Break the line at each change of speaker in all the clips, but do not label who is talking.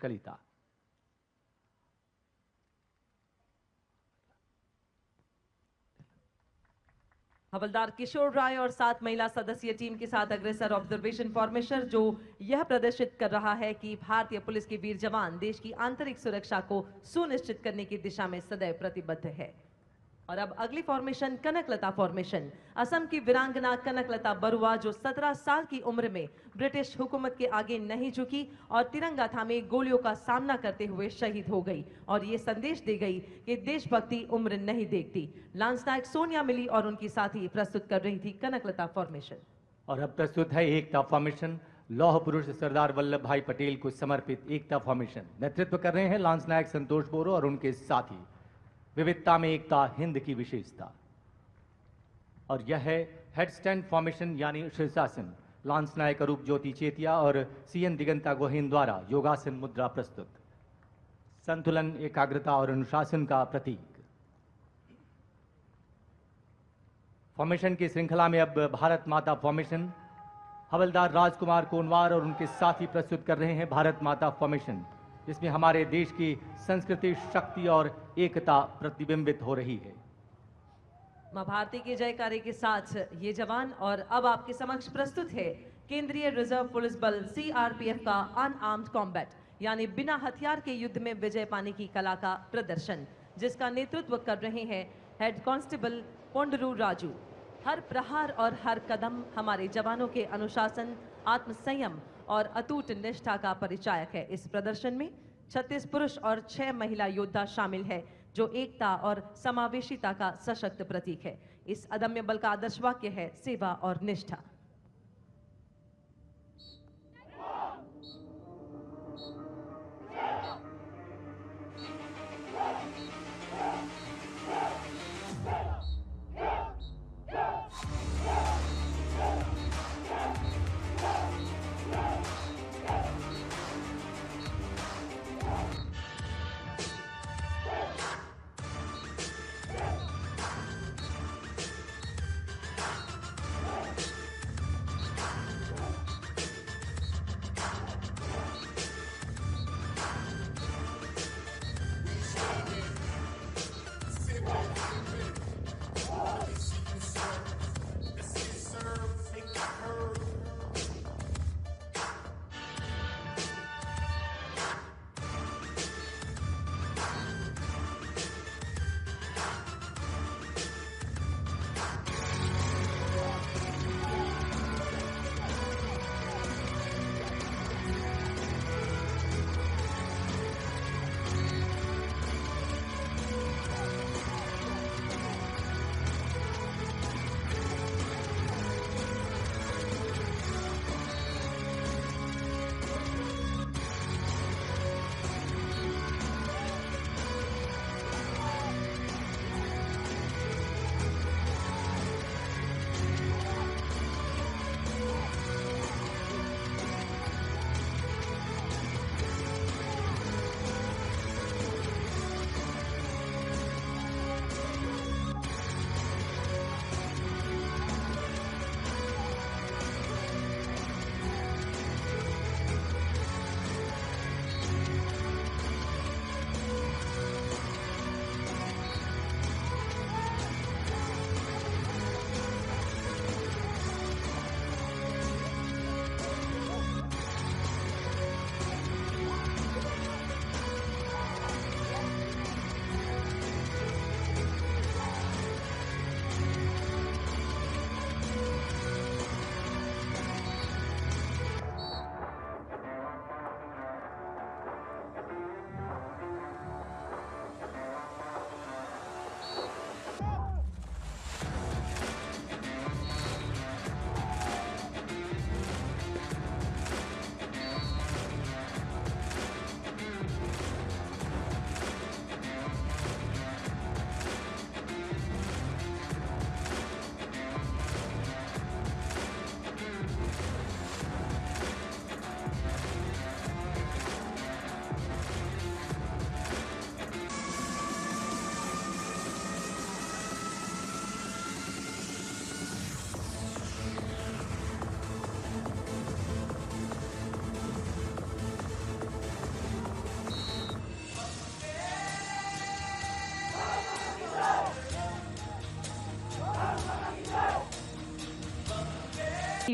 कलिता।
हवलदार किशोर राय और 7 महिला सदस्यीय टीम के साथ अग्रसर ऑब्जर्वेशन फॉर्मेशन जो यह प्रदर्शित कर रहा है कि भारतीय पुलिस के वीर जवान देश की आंतरिक सुरक्षा को सुनिश्चित करने की दिशा में सदैव प्रतिबद्ध है। और अब अगली फॉर्मेशन कनकलता फॉर्मेशन। असम की वीरांगना कनकलता बरुआ जो 17 साल की उम्र में ब्रिटिश हुकूमत के आगे नहीं झुकी और तिरंगा थामे गोलियों का सामना करते हुए शहीद हो गई और ये संदेश दे गई कि देशभक्ति उम्र नहीं देखती। लांस नायक सोनिया मिली और उनकी साथी प्रस्तुत कर रही थी कनकलता फॉर्मेशन।
और अब प्रस्तुत है एकता फॉर्मेशन। लौह पुरुष सरदार वल्लभ भाई पटेल को समर्पित एकता फॉर्मेशन। नेतृत्व कर रहे हैं लांस नायक संतोष बोरो और उनके साथी। विविधता में एकता, हिंद की विशेषता। और यह है हेडस्टैंड फॉर्मेशन यानी शीर्षासन। लांस नायक अरूप ज्योति चेतिया और सीएन दिगंता गोहेन द्वारा योगासन मुद्रा प्रस्तुत। संतुलन, एकाग्रता और अनुशासन का प्रतीक। फॉर्मेशन की श्रृंखला में अब भारत माता फॉर्मेशन। हवलदार राजकुमार कोनवार और उनके साथी प्रस्तुत कर रहे हैं भारत माता फॉर्मेशन, जिसमें हमारे देश की संस्कृति, शक्ति और एकता प्रतिबिंबित हो रही है।
मां भारती के जयकारे के साथ ये जवान। और अब आपके समक्ष प्रस्तुत है केंद्रीय रिजर्व पुलिस बल सीआरपीएफ का अनआर्म्ड कॉम्बैट यानी बिना हथियार के युद्ध में विजय पाने की कला का प्रदर्शन, जिसका नेतृत्व कर रहे हैं हेड कांस्टेबल पोंडरू राजू। हर प्रहार और हर कदम हमारे जवानों के अनुशासन, आत्मसंयम और अटूट निष्ठा का परिचायक है। इस प्रदर्शन में 36 पुरुष और 6 महिला योद्धा शामिल है जो एकता और समावेशिता का सशक्त प्रतीक है। इस अदम्य बल का आदर्श वाक्य है सेवा और निष्ठा।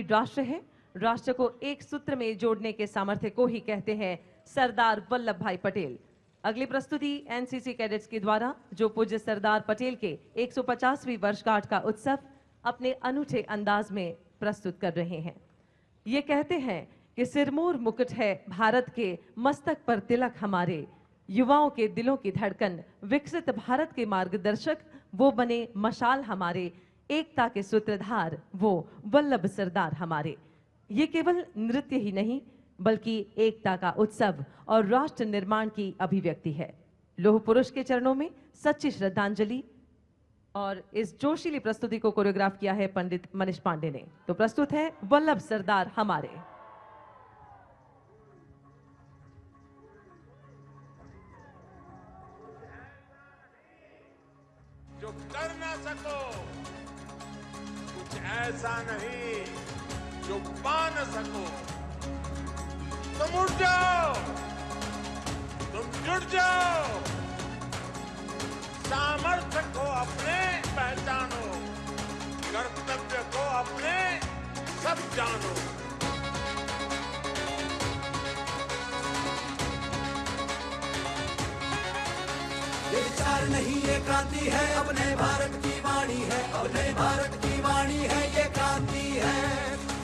राष्ट्र है, राष्ट्र को एक सूत्र में जोड़ने के सामर्थ्य को ही कहते हैं सरदार वल्लभ भाई पटेल। अगली प्रस्तुति एनसीसी कैडेट्स के द्वारा जो पूज्य सरदार पटेल के 150वीं वर्षगांठ का उत्सव अपने अनूठे अंदाज में प्रस्तुत कर रहे हैं। ये कहते हैं कि सिरमौर मुकुट है भारत के, मस्तक पर तिलक हमारे, युवाओं के दिलों की धड़कन, विकसित भारत के मार्गदर्शक, वो बने मशाल हमारे, एकता के सूत्रधार वो वल्लभ सरदार हमारे। ये केवल नृत्य ही नहीं बल्कि एकता का उत्सव और राष्ट्र निर्माण की अभिव्यक्ति है। लौह पुरुष के चरणों में सच्ची श्रद्धांजलि। और इस जोशीली प्रस्तुति को कोरियोग्राफ किया है पंडित मनीष पांडे ने। तो प्रस्तुत है वल्लभ सरदार हमारे।
जो कर ना सको, कुछ ऐसा नहीं जो पा न सको। तुम उठ जाओ, तुम जुट जाओ, सामर्थ्य को अपने पहचानो, कर्तव्य को अपने सब जानो।
ये विचार नहीं ये क्रांति है, अपने भारत की वाणी है, अपने भारत की वाणी है, ये क्रांति है।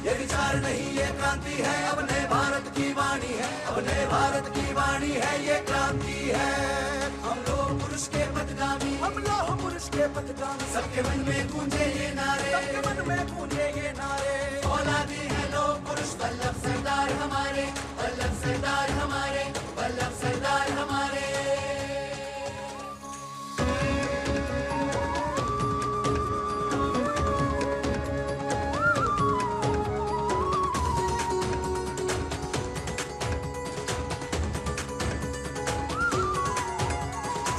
ये विचार नहीं ये क्रांति है, अपने भारत की वाणी है, अपने भारत की वाणी है, ये क्रांति है। हम लोह पुरुष के पथगामी, हम लोह पुरुष के पथगामी, सबके मन में गूंजे ये नारे, सबके मन में गूंजे ये नारे। औलादी है लोह पुरुष वल्लभ सरदार हमारे, वल्लभ सरदार हमारे, वल्लभ सरदार हमारे।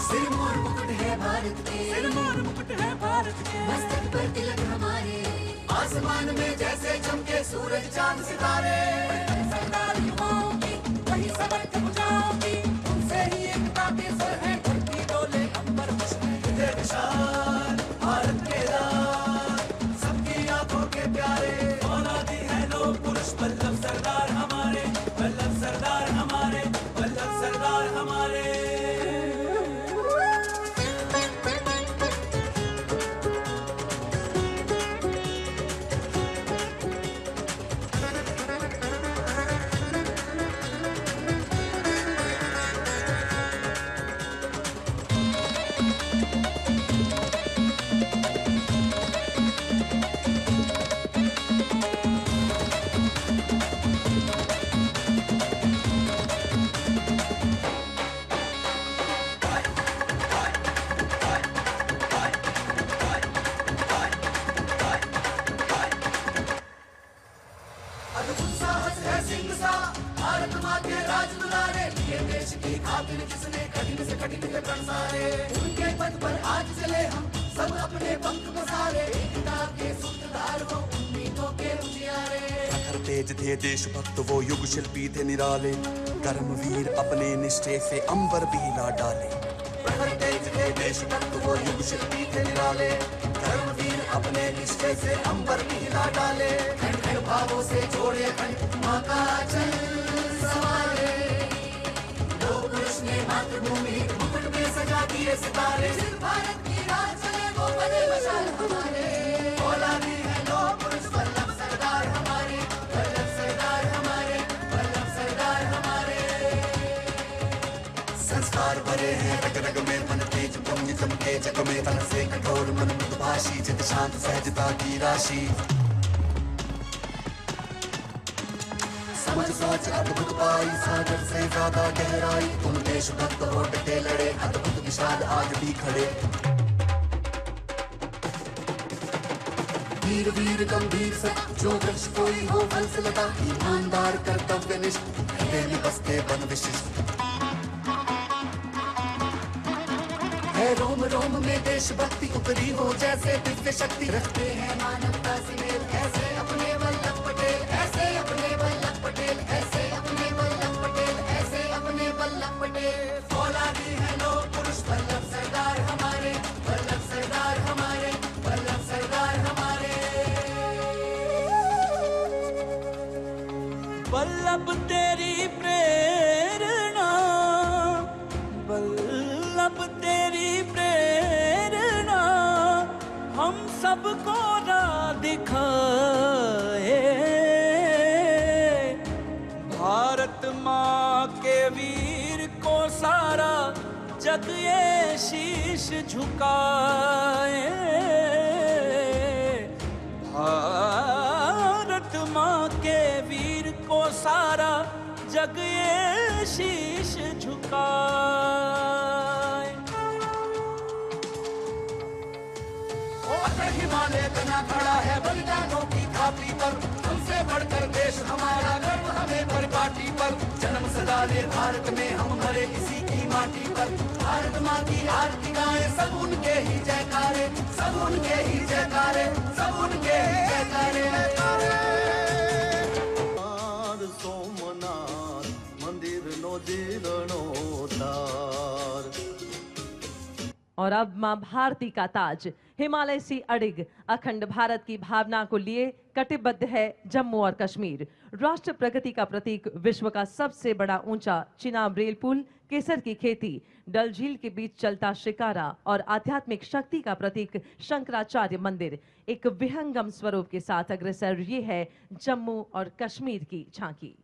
सिरमौर मुकुट है भारत के, सिरमौर मुकुट है भारत के, मस्तक पर तिलक हमारे, आसमान में जैसे चमके सूरज चांद सितारे। सरदार युवाओं की वही समर्थ भुजाओं की, उनसे ही एकता के स्वर है, धरती डोले अंबर खुशबू है विशाल भारत के लाल, सबकी आंखों के प्यारे। औलादी है लोह पुरुष वल्लभ सरदार हमारे, वल्लभ सरदार हमारे, वल्लभ सरदार हमारे। भारत माँ के राज दुलारे, लिए देश की खातिर किसने कठिन से कठिन के प्रण सारे। उनके पथ पर आज चले हम सब अपने पंख पसारे, एकता के सूत्रधार वो उम्मीदों के उजियारे।
प्रखर तेज थे देशभक्त वो युग शिल्पी थे निराले, कर्मवीर अपने निष्ठे से अंबर भी हिला डाले।
प्रखर तेज थे देशभक्त वो युग शिल्पी थे निराले, कर्मवीर अपने निष्ठे से अंबर भी हिला डाले। खंड खंड भावों से जोड़े खंड माँ का चल सवारे, लोह पुरुष ने मातृभूमि मुकुट में सजा दिए सितारे। जिस भारत की राह चले वो बने मशाल हमारे, औलादी है लोह पुरुष वल्लभ सरदार हमारे, वल्लभ सरदार हमारे, वल्लभ सरदार हमारे।
संस्कार भरे हैं रग रग में, मन तेज पुण्य चमके जग में, तन से कठोर मन मृदुभाषी, जित शांत सहजता की राशि। समझ सोच अद्भुत पाई, सागर से ज्यादा गहराई, तुम देशभक्त हो डटे लड़े, अद्भुत विशाल आज भी खड़े। वीर वीर गंभीर सत जो वृक्ष कोई हो फलसलता, ईमानदार कर्तव्यनिष्ठ हृदय में बसते बन विशिष्ट। है रोम रोम में देशभक्ति उतरी हो जैसे दिव्य शक्ति, रखते हैं मानवता से मेल ऐसे अपने वल्लभ पटेल, ऐसे अपने वल्लभ पटेल, ऐसे अपने वल्लभ पटेल, ऐसे अपने वल्लभ पटेल। औलादी है लोह पुरुष वल्लभ सरदार हमारे, वल्लभ सरदार हमारे, वल्लभ सरदार हमारे।
वल्लभ तेरी प्रेरणा, वल्लभ तेरी प्रेरणा हम सबको राह दिखाए। भारत माँ के वीर को सारा जग ये शीश झुकाए। भारत माँ के वीर को सारा जग ये शीश झुकाए।
हिमालय बना खड़ा है बलिदानों की थापी पर, हमसे बढ़कर देश हमारा, गर्व हमें परिपाटी पर। जन्म सदा ले भारत में, हम मरे इसी की माटी पर। भारत माँ की आरती गाए, सब उनके ही जयकारे, सब उनके ही जयकारे, सब उनके ही जयकारे। सोमनाथ मंदिर नो जीर्णोद्धार।
और अब मां भारती का ताज हिमालय से अडिग अखंड भारत की भावना को लिए कटिबद्ध है जम्मू और कश्मीर। राष्ट्र प्रगति का प्रतीक, विश्व का सबसे बड़ा ऊंचा चिनाब रेल पुल, केसर की खेती, डल झील के बीच चलता शिकारा और आध्यात्मिक शक्ति का प्रतीक शंकराचार्य मंदिर एक विहंगम स्वरूप के साथ अग्रसर। ये है जम्मू और कश्मीर की झांकी।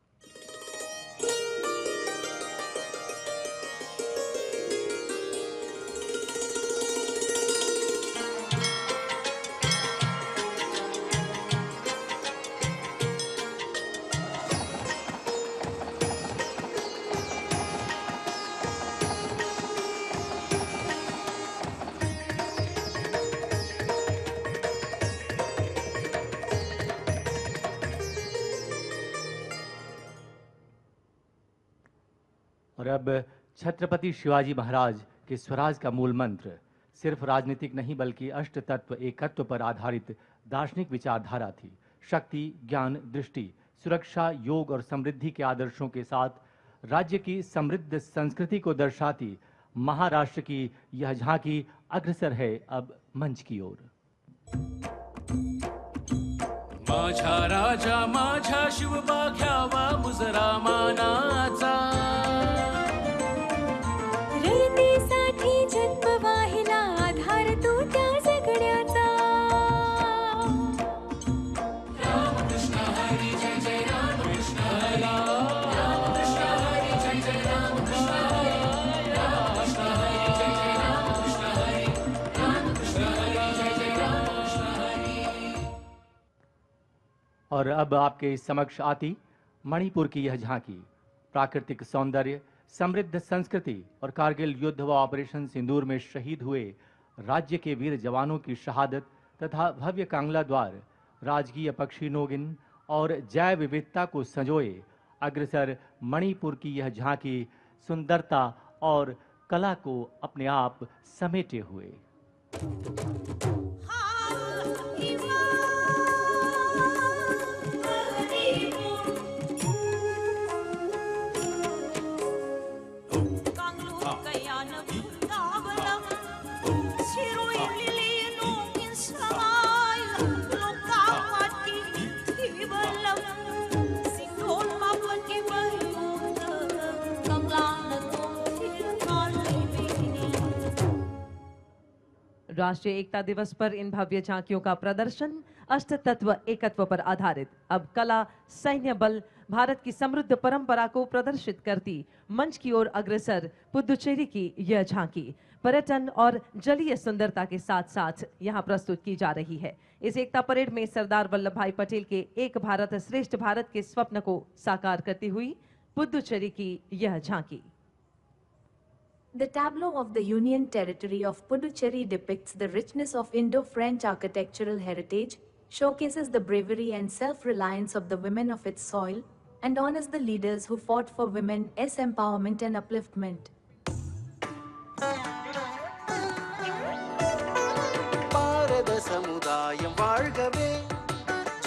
और अब छत्रपति शिवाजी महाराज के स्वराज का मूल मंत्र सिर्फ राजनीतिक नहीं बल्कि अष्ट तत्व एकत्व पर आधारित दार्शनिक विचारधारा थी। शक्ति, ज्ञान, दृष्टि, सुरक्षा, योग और समृद्धि के आदर्शों के साथ राज्य की समृद्ध संस्कृति को दर्शाती महाराष्ट्र की यह झांकी अग्रसर है अब मंच की ओर।
माझा राजा माझा शिवबा घ्यावा मुजरा मानाचा,
रयतेसाठी जन्म वाहिला आधार तो त्या जगण्याचा।
रामकृष्ण हरी जय जय रामकृष्ण हरी, रामकृष्ण हरी जय जय रामकृष्ण हरी, रामकृष्ण हरी जय जय रामकृष्ण हरी, रामकृष्ण हरी जय जय रामकृष्ण हरी।
और अब आपके समक्ष आती मणिपुर की यह झांकी। प्राकृतिक सौंदर्य, समृद्ध संस्कृति और कारगिल युद्ध व ऑपरेशन सिंदूर में शहीद हुए राज्य के वीर जवानों की शहादत तथा भव्य कांगला द्वार, राजकीय पक्षी नोगिन और जैव विविधता को संजोए अग्रसर मणिपुर की यह झांकी सुंदरता और कला को अपने आप समेटे हुए।
राष्ट्रीय एकता दिवस पर इन भव्य झांकियों का प्रदर्शन अष्ट तत्व एकत्व पर आधारित। अब कला, सैन्य बल, भारत की समृद्ध परंपरा को प्रदर्शित करती मंच की ओर अग्रसर पुदुचेरी की यह झांकी पर्यटन और जलीय सुंदरता के साथ साथ यहाँ प्रस्तुत की जा रही है। इस एकता परेड में सरदार वल्लभ भाई पटेल के एक भारत श्रेष्ठ भारत के स्वप्न को साकार करती हुई पुदुचेरी की यह झांकी।
The tableau of the Union Territory of Puducherry depicts the richness of Indo-French architectural heritage, showcases the bravery and self-reliance of the women of its soil, and honors the leaders who fought for women's empowerment and upliftment.
பாரத சமுதாயம் வாழ்கவே,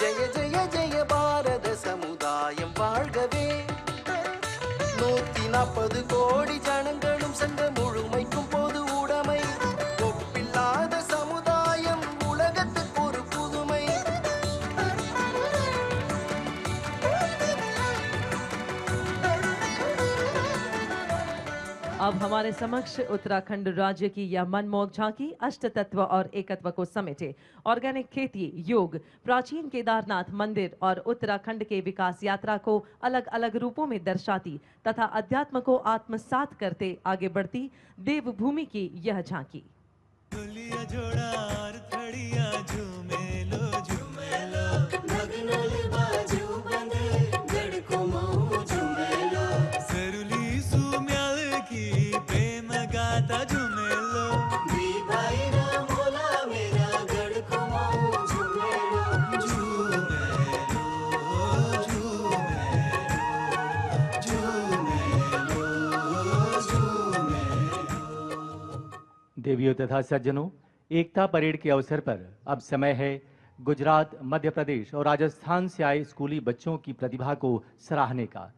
ஜெய ஜெய ஜெய பாரத சமுதாயம் வாழ்கவே. 140 கோடி ஜனங்களும் சென்ற முழுமைக்கும் பொது உடைமை, ஒப்பில்லாத சமுதாயம் உலகத்துக்கு ஒரு புதுமை.
अब हमारे समक्ष उत्तराखंड राज्य की यह मनमोहक झांकी अष्ट तत्व और एकत्व को समेटे ऑर्गेनिक खेती, योग, प्राचीन केदारनाथ मंदिर और उत्तराखंड के विकास यात्रा को अलग अलग रूपों में दर्शाती तथा अध्यात्म को आत्मसात करते आगे बढ़ती देवभूमि की यह झांकी।
देवियों तथा सज्जनों, एकता परेड के अवसर पर अब समय है गुजरात, मध्य प्रदेश और राजस्थान से आए स्कूली बच्चों की प्रतिभा को सराहने का।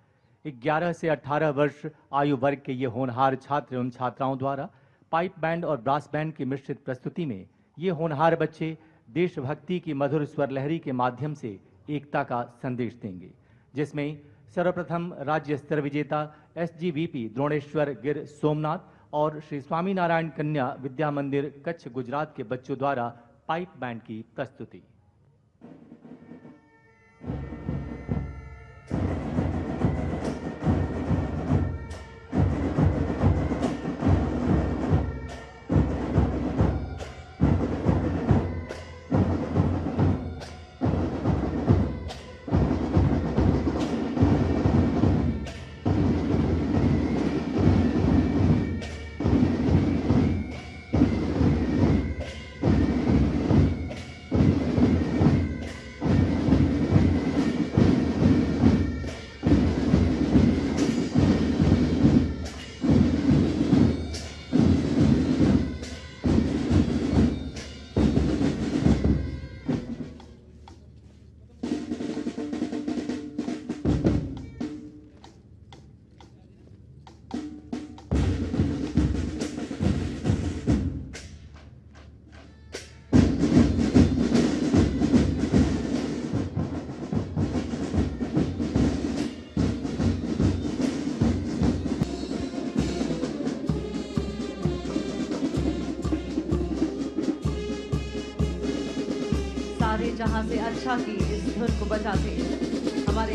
11 से 18 वर्ष आयु वर्ग के ये होनहार छात्र एवं छात्राओं द्वारा पाइप बैंड और ब्रास बैंड की मिश्रित प्रस्तुति में ये होनहार बच्चे देशभक्ति की मधुर स्वर लहरी के माध्यम से एकता का संदेश देंगे, जिसमें सर्वप्रथम राज्य स्तर विजेता SGVP द्रोणेश्वर गिर सोमनाथ और श्री स्वामीनारायण कन्या विद्या मंदिर कच्छ गुजरात के बच्चों द्वारा पाइप बैंड की प्रस्तुति।
जहां से अच्छा की इस धुन को बजाते हमारे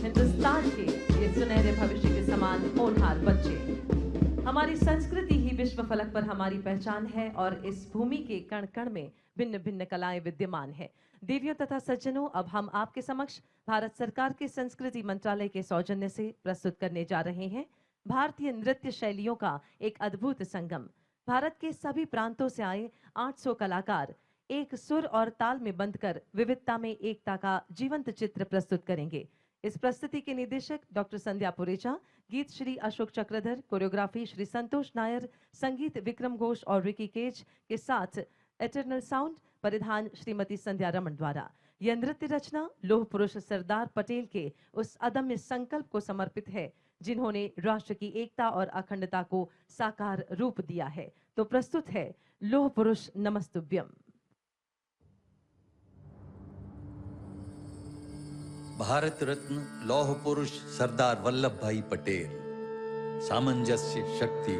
हिंदुस्तान के ये सुनहरे भविष्य के समान होनहार बच्चे। हमारी संस्कृति ही विश्व फलक पर हमारी पहचान है और इस भूमि के कण कण में भिन्न भिन्न कलाएं विद्यमान है। देवियों तथा सज्जनों, अब हम आपके समक्ष भारत सरकार के संस्कृति मंत्रालय के सौजन्य से प्रस्तुत करने जा रहे हैं भारतीय नृत्य शैलियों का एक अद्भुत संगम। भारत के सभी प्रांतों से आए 800 कलाकार एक सुर और ताल में बंधकर विविधता में एकता का जीवंत चित्र प्रस्तुत करेंगे। इस प्रस्तुति के निदेशक डॉक्टर संध्या पुरेचा, गीत श्री अशोक चक्रधर, कोरियोग्राफी श्री संतोष नायर, संगीत विक्रम घोष और रिकी केज के साथ एटर्नल साउंड परिधान श्रीमती संध्या रमन द्वारा। यह नृत्य रचना लौह पुरुष सरदार पटेल के उस अदम्य संकल्प को समर्पित है जिन्होंने राष्ट्र की एकता और अखंडता को साकार रूप दिया है। तो प्रस्तुत है लौह पुरुष नमस्तुभ्यम।
भारत रत्न लौह पुरुष सरदार वल्लभ भाई पटेल सामंजस्य, शक्ति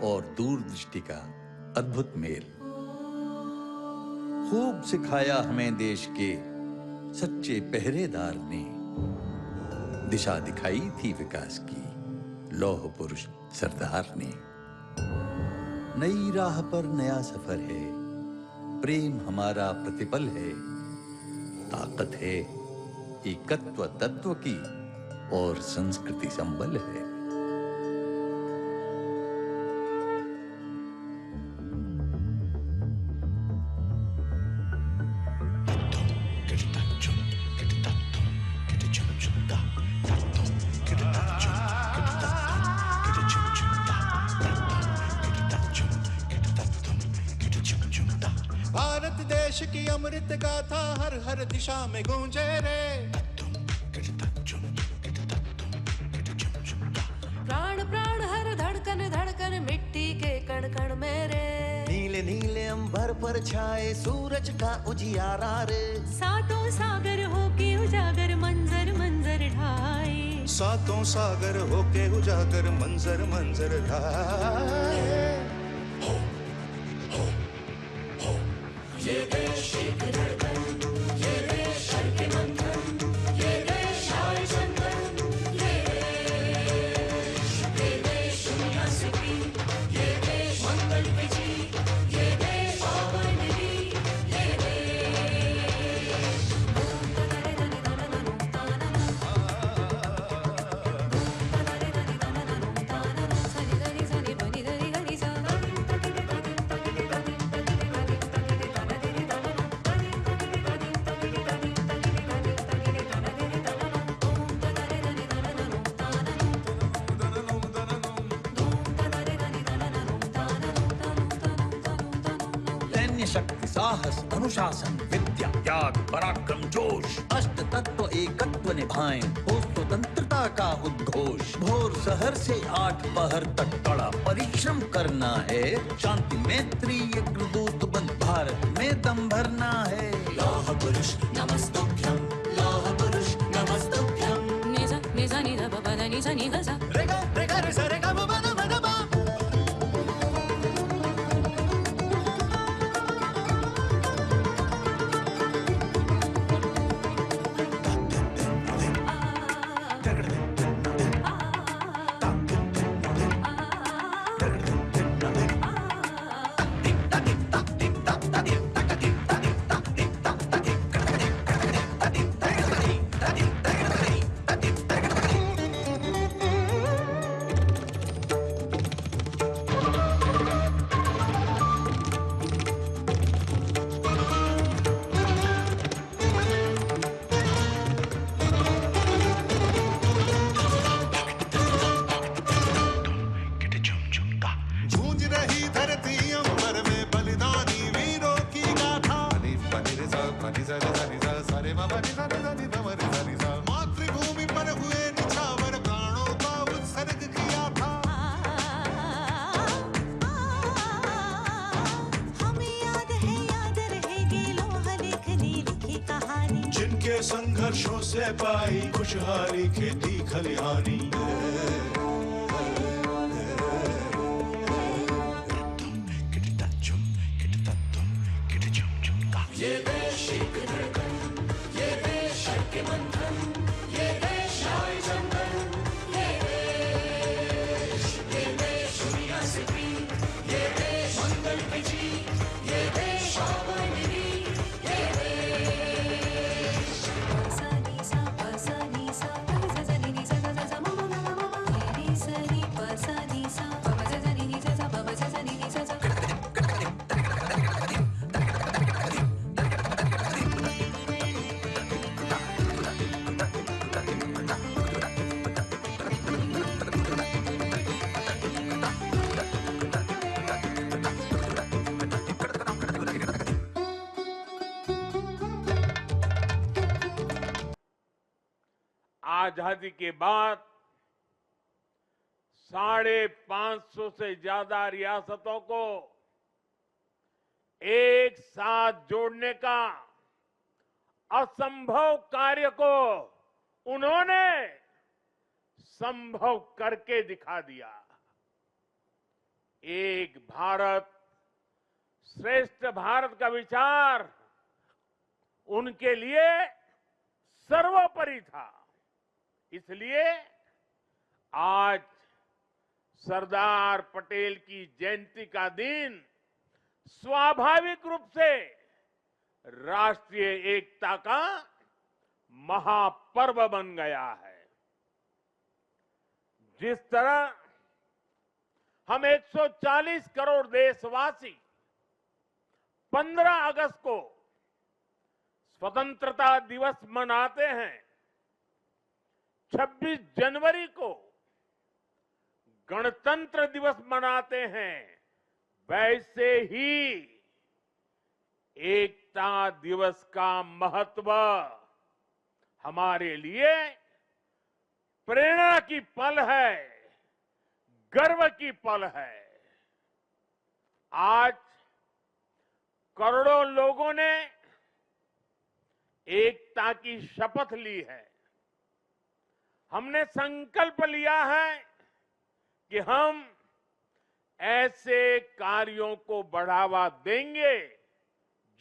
और दूरदृष्टि का अद्भुत मेल। खूब सिखाया हमें देश के सच्चे पहरेदार ने, दिशा दिखाई थी विकास की लौह पुरुष सरदार ने। नई राह पर नया सफर है, प्रेम हमारा प्रतिपल है, ताकत है एकत्व तत्व की और संस्कृति संबल है।
भारत देश की अमृत गाथा हर हर दिशा में गूंजे रे।
प्राण प्राण हर धड़कन धड़कन मिट्टी के कण कण में रे।
नीले नीले अंबर पर छाए सूरज का उजियारा रे।
सातों सागर हो के उजागर मंजर मंजर ढाए।
सातों सागर होके उजागर मंजर मंजर ढाए।
ये देश एक धड़कन, ये देश हर के मंथन, ये देश आए चंदन, ये देश दुनिया से भी, ये देश मंगल की जी, ये देश पावन निधि, ये
सैन्य शक्ति, साहस, अनुशासन, विद्या, त्याग, पराक्रम, जोश, अष्ट तत्व एकत्व निभाएं, हो स्वतंत्रता का उद्घोष। भोर सहर से 8 पहर तक कड़ा परिश्रम करना है, शांति मैत्री अग्रदूत बन भारत में दम भरना है।
लौह पुरुष नमस्तुभ्यं, लौह पुरुष नमस्तुभ्यं।
निजा निजा निजा बाबा दा निजा निजा सा
रेगा रेगा रे सा रेगा बाबा दा मा दा मा। गूंज रही धरती अंबर में बलिदानी वीरों की गाथा। मातृभूमि पर हुए निछावर प्राणों का उत्सर्ग किया था।
हमें याद रहेगी लोहा लेखनी लिखी कहानी।
जिनके संघर्षों से पाई खुशहाली खेती खलिहानी।
ये देश एक धड़कन, ये देश हर के मंथन, ये देश आए चंदन, ये देश दुनिया से भी, ये देश मंगल की जी, ये देश पावन निधि, ये
सा नी सा प सा नी सा प सा सा नी नी सा सा सा सा म म म म म म नी सा नी प सा नी सा प प सा सा नी नी सा सा प प सा सा नी नी सा सा।
आजादी के बाद 550 से ज्यादा रियासतों को एक साथ जोड़ने का असंभव कार्य को उन्होंने संभव करके दिखा दिया। एक भारत श्रेष्ठ भारत का विचार उनके लिए सर्वोपरि था। इसलिए आज सरदार पटेल की जयंती का दिन स्वाभाविक रूप से राष्ट्रीय एकता का महापर्व बन गया है। जिस तरह हम 140 करोड़ देशवासी 15 अगस्त को स्वतंत्रता दिवस मनाते हैं, 26 जनवरी को गणतंत्र दिवस मनाते हैं, वैसे ही एकता दिवस का महत्व हमारे लिए प्रेरणा की पल है, गर्व की पल है। आज करोड़ों लोगों ने एकता की शपथ ली है। हमने संकल्प लिया है कि हम ऐसे कार्यों को बढ़ावा देंगे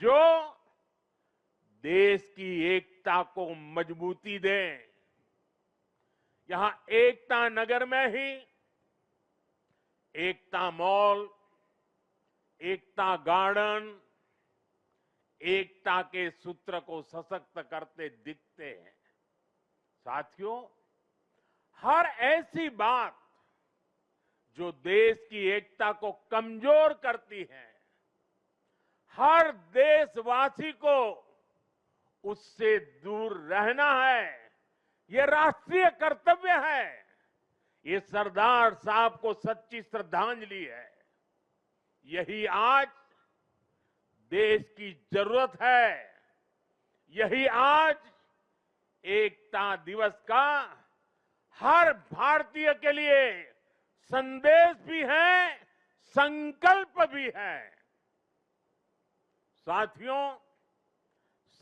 जो देश की एकता को मजबूती दें। यहां एकता नगर में ही एकता मॉल, एकता गार्डन, एकता के सूत्र को सशक्त करते दिखते हैं। साथियों, हर ऐसी बात जो देश की एकता को कमजोर करती है, हर देशवासी को उससे दूर रहना है। ये राष्ट्रीय कर्तव्य है। ये सरदार साहब को सच्ची श्रद्धांजलि है। यही आज देश की जरूरत है। यही आज एकता दिवस का हर भारतीय के लिए संदेश भी है, संकल्प भी है। साथियों,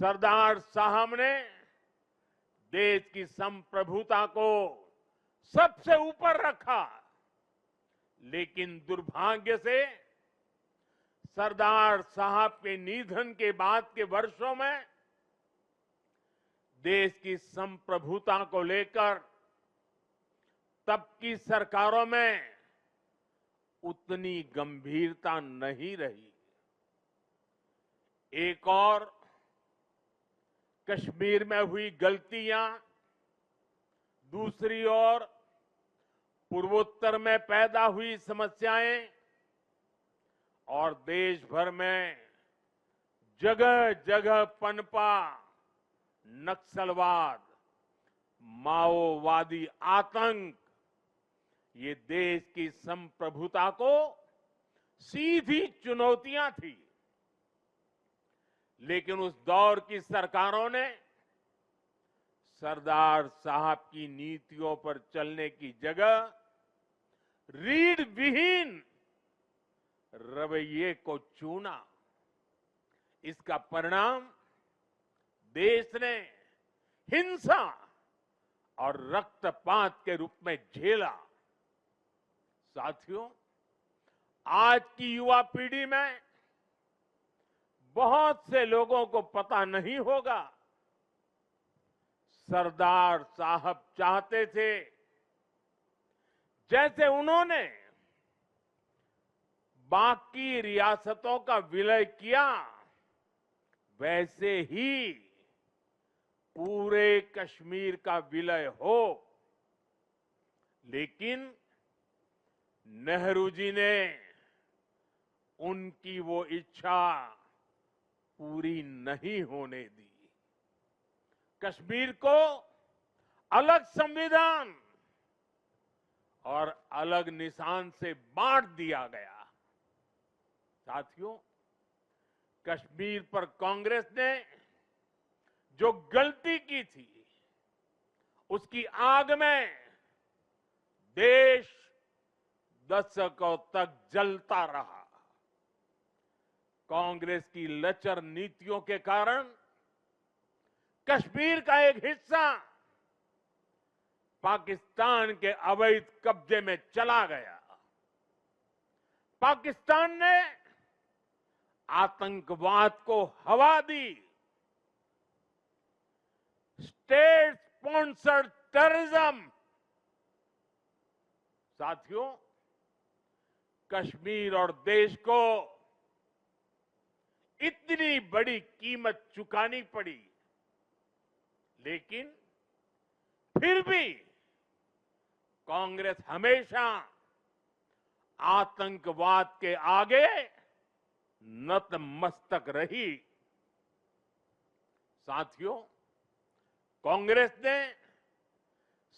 सरदार साहब ने देश की संप्रभुता को सबसे ऊपर रखा, लेकिन दुर्भाग्य से सरदार साहब के निधन के बाद के वर्षों में देश की संप्रभुता को लेकर तब की सरकारों में उतनी गंभीरता नहीं रही। एक और कश्मीर में हुई गलतियां, दूसरी ओर पूर्वोत्तर में पैदा हुई समस्याएं और देश भर में जगह जगह पनपा नक्सलवाद, माओवादी आतंक, ये देश की संप्रभुता को सीधी चुनौतियां थी। लेकिन उस दौर की सरकारों ने सरदार साहब की नीतियों पर चलने की जगह रीढ़ विहीन रवैये को चुना। इसका परिणाम देश ने हिंसा और रक्तपात के रूप में झेला। साथियों, आज की युवा पीढ़ी में बहुत से लोगों को पता नहीं होगा, सरदार साहब चाहते थे जैसे उन्होंने बाकी रियासतों का विलय किया, वैसे ही पूरे कश्मीर का विलय हो। लेकिन नेहरू जी ने उनकी वो इच्छा पूरी नहीं होने दी। कश्मीर को अलग संविधान और अलग निशान से बांट दिया गया। साथियों, कश्मीर पर कांग्रेस ने जो गलती की थी, उसकी आग में देश दशकों तक जलता रहा। कांग्रेस की लचर नीतियों के कारण कश्मीर का एक हिस्सा पाकिस्तान के अवैध कब्जे में चला गया। पाकिस्तान ने आतंकवाद को हवा दी। State sponsored terrorism. साथियों, कश्मीर और देश को इतनी बड़ी कीमत चुकानी पड़ी, लेकिन फिर भी कांग्रेस हमेशा आतंकवाद के आगे नतमस्तक रही। साथियों, कांग्रेस ने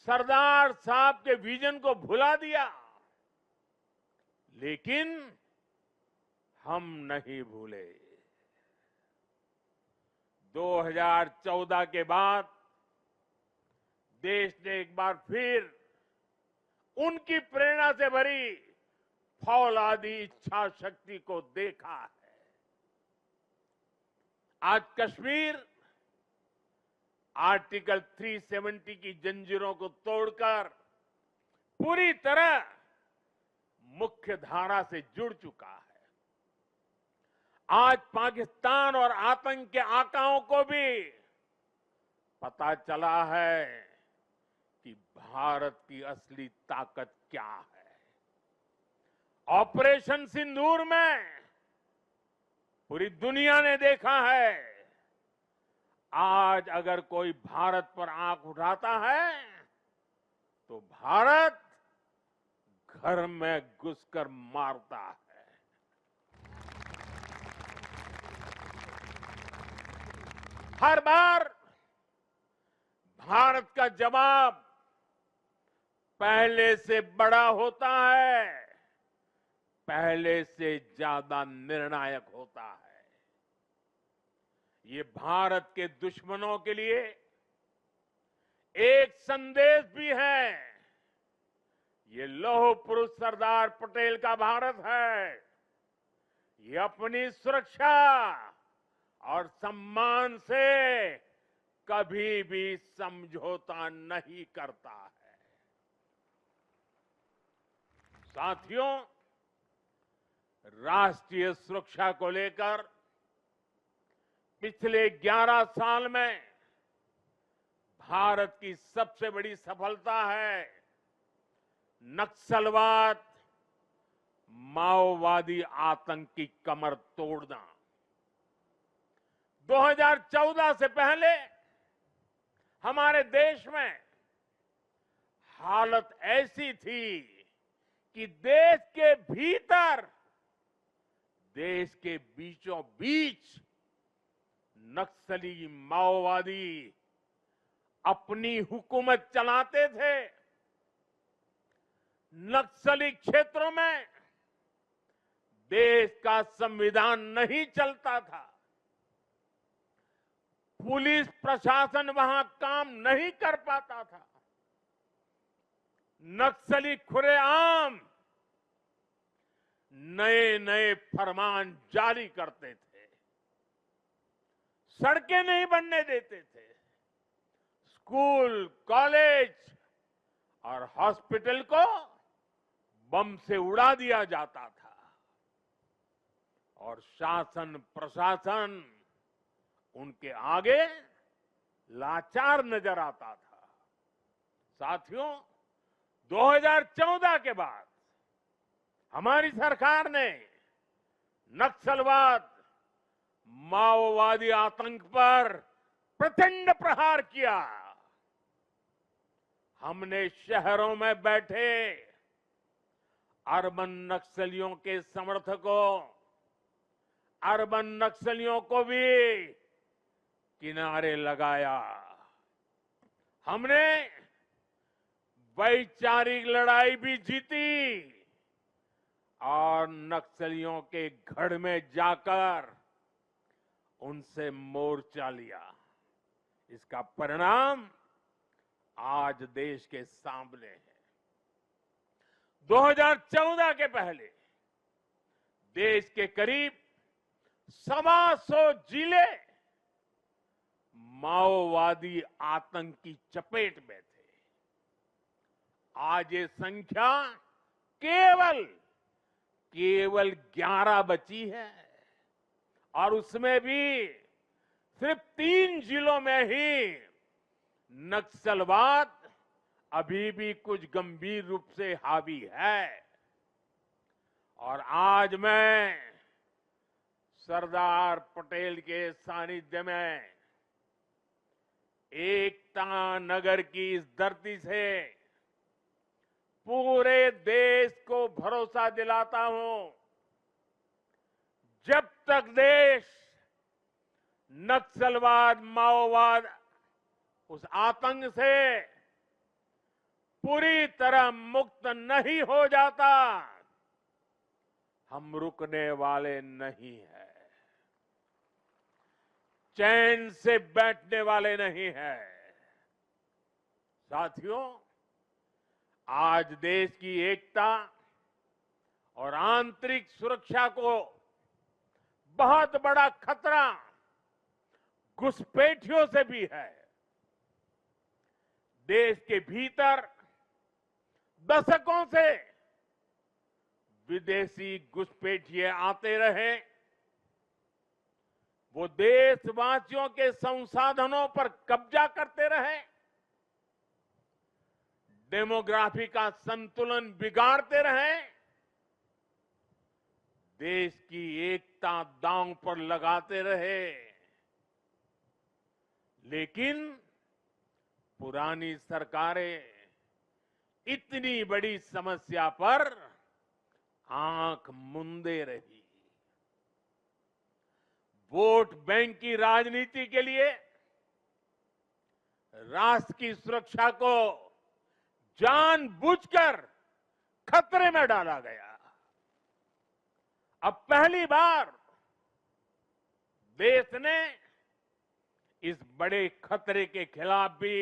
सरदार साहब के विजन को भुला दिया, लेकिन हम नहीं भूले। 2014 के बाद देश ने एक बार फिर उनकी प्रेरणा से भरी फौलादी इच्छा शक्ति को देखा है। आज कश्मीर आर्टिकल 370 की जंजीरों को तोड़कर पूरी तरह मुख्य धारा से जुड़ चुका है। आज पाकिस्तान और आतंक के आकाओं को भी पता चला है कि भारत की असली ताकत क्या है। ऑपरेशन सिंदूर में पूरी दुनिया ने देखा है, आज अगर कोई भारत पर आंख उठाता है तो भारत घर में घुसकर मारता है। हर बार भारत का जवाब पहले से बड़ा होता है, पहले से ज्यादा निर्णायक होता है। ये भारत के दुश्मनों के लिए एक संदेश भी है। ये लौह पुरुष सरदार पटेल का भारत है। ये अपनी सुरक्षा और सम्मान से कभी भी समझौता नहीं करता है। साथियों, राष्ट्रीय सुरक्षा को लेकर पिछले 11 साल में भारत की सबसे बड़ी सफलता है नक्सलवाद, माओवादी आतंक की कमर तोड़ना। 2014 से पहले हमारे देश में हालत ऐसी थी कि देश के भीतर, देश के बीचों बीच नक्सली माओवादी अपनी हुकूमत चलाते थे। नक्सली क्षेत्रों में देश का संविधान नहीं चलता था। पुलिस प्रशासन वहां काम नहीं कर पाता था। नक्सली खुलेआम नए नए फरमान जारी करते थे, सड़कें नहीं बनने देते थे, स्कूल, कॉलेज और हॉस्पिटल को बम से उड़ा दिया जाता था और शासन प्रशासन उनके आगे लाचार नजर आता था। साथियों, 2014 के बाद हमारी सरकार ने नक्सलवाद, माओवादी आतंक पर प्रचंड प्रहार किया। हमने शहरों में बैठे अर्बन नक्सलियों के समर्थकों, अर्बन नक्सलियों को भी किनारे लगाया। हमने वैचारिक लड़ाई भी जीती और नक्सलियों के गढ़ में जाकर उनसे मोर्चा लिया। इसका परिणाम आज देश के सामने है। 2014 के पहले देश के करीब 125 जिले माओवादी आतंक की चपेट में थे। आज ये संख्या केवल 11 बची है और उसमें भी सिर्फ 3 जिलों में ही नक्सलवाद अभी भी कुछ गंभीर रूप से हावी है। और आज मैं सरदार पटेल के सानिध्य में एकता नगर की इस धरती से पूरे देश को भरोसा दिलाता हूं, जब तक देश नक्सलवाद, माओवाद, उस आतंक से पूरी तरह मुक्त नहीं हो जाता, हम रुकने वाले नहीं हैं, चैन से बैठने वाले नहीं हैं। साथियों, आज देश की एकता और आंतरिक सुरक्षा को बहुत बड़ा खतरा घुसपैठियों से भी है। देश के भीतर दशकों से विदेशी घुसपैठिए आते रहे, वो देशवासियों के संसाधनों पर कब्जा करते रहे, डेमोग्राफी का संतुलन बिगाड़ते रहे, देश की एकता दांव पर लगाते रहे। लेकिन पुरानी सरकारें इतनी बड़ी समस्या पर आंख मूंदे रही। वोट बैंक की राजनीति के लिए राष्ट्र की सुरक्षा को जानबूझकर खतरे में डाला गया। अब पहली बार देश ने इस बड़े खतरे के खिलाफ भी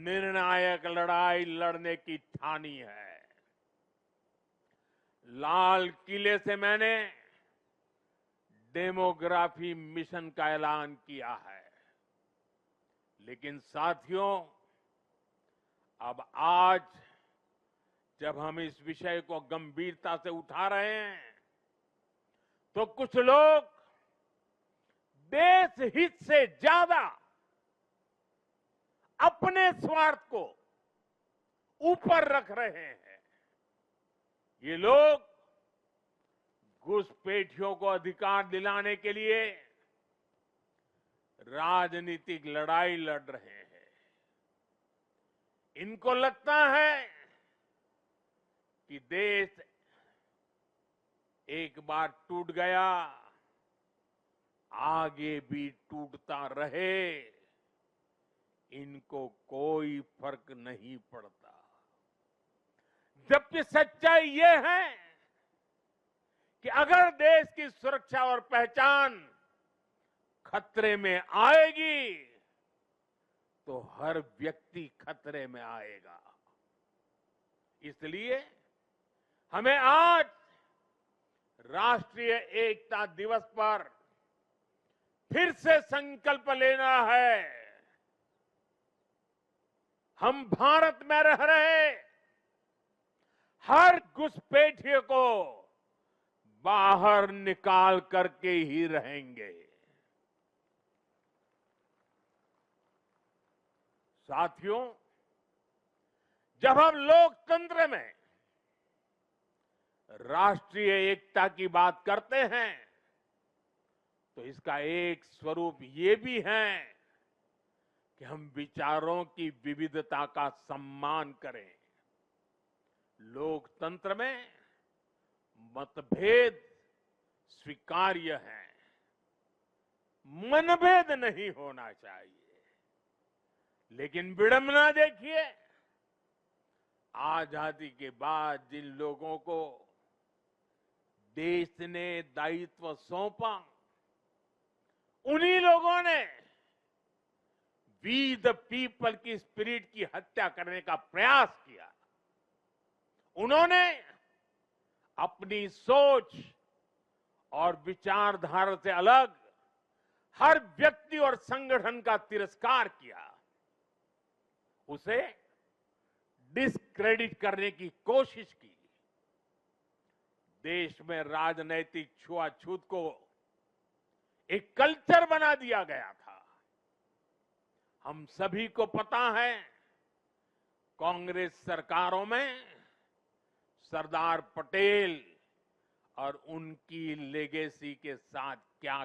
निर्णायक लड़ाई लड़ने की ठानी है। लाल किले से मैंने डेमोग्राफी मिशन का ऐलान किया है, लेकिन साथियों, अब आज जब हम इस विषय को गंभीरता से उठा रहे हैं, तो कुछ लोग देश हित से ज्यादा अपने स्वार्थ को ऊपर रख रहे हैं। ये लोग घुसपैठियों को अधिकार दिलाने के लिए राजनीतिक लड़ाई लड़ रहे हैं। इनको लगता है कि देश एक बार टूट गया, आगे भी टूटता रहे, इनको कोई फर्क नहीं पड़ता। जबकि सच्चाई ये है कि अगर देश की सुरक्षा और पहचान खतरे में आएगी, तो हर व्यक्ति खतरे में आएगा। इसलिए हमें आज राष्ट्रीय एकता दिवस पर फिर से संकल्प लेना है। हम भारत में रह रहे हर घुसपैठिए को बाहर निकाल करके ही रहेंगे। साथियों, जब हम लोकतंत्र में राष्ट्रीय एकता की बात करते हैं, तो इसका एक स्वरूप ये भी है कि हम विचारों की विविधता का सम्मान करें। लोकतंत्र में मतभेद स्वीकार्य है, मनभेद नहीं होना चाहिए। लेकिन विडंबना देखिए, आजादी के बाद जिन लोगों को देश ने दायित्व सौंपा, उन्हीं लोगों ने वी द पीपल की स्पिरिट की हत्या करने का प्रयास किया। उन्होंने अपनी सोच और विचारधारा से अलग हर व्यक्ति और संगठन का तिरस्कार किया, उसे डिस्क्रेडिट करने की कोशिश की। देश में राजनैतिक छुआछूत को एक कल्चर बना दिया गया था। हम सभी को पता है, कांग्रेस सरकारों में सरदार पटेल और उनकी लेगेसी के साथ क्या